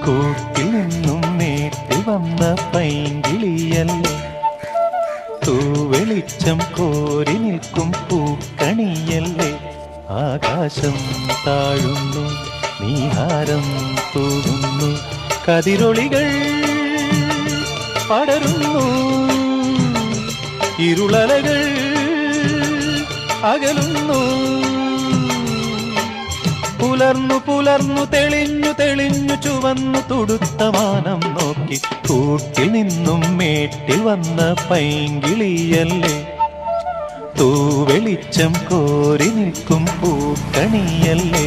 കൂട്ടിൽ നിന്നും മേട്ടിൽ വന്ന പൈങ്കിളിയല്ലേ, തൂവെളിച്ചം കോരി നിൽക്കും പൂക്കണിയല്ലേ. ആകാശം താഴുന്നു, നീഹാരം തൂകുന്നു, കതിരൊളികൾ പടരുന്നു, ഇരുളലകൾ അകലുന്നു. പുലർന്നു പുലർന്നു തെളിഞ്ഞു തെളിഞ്ഞു ചുവന്നു തുടുത്ത മാനം നോക്കി, കൂട്ടിൽ നിന്നും മേട്ടിൽ വന്ന പൈങ്കിളിയല്ലേ, തൂവെളിച്ചം കോരി നിൽക്കും പൂക്കണിയല്ലേ.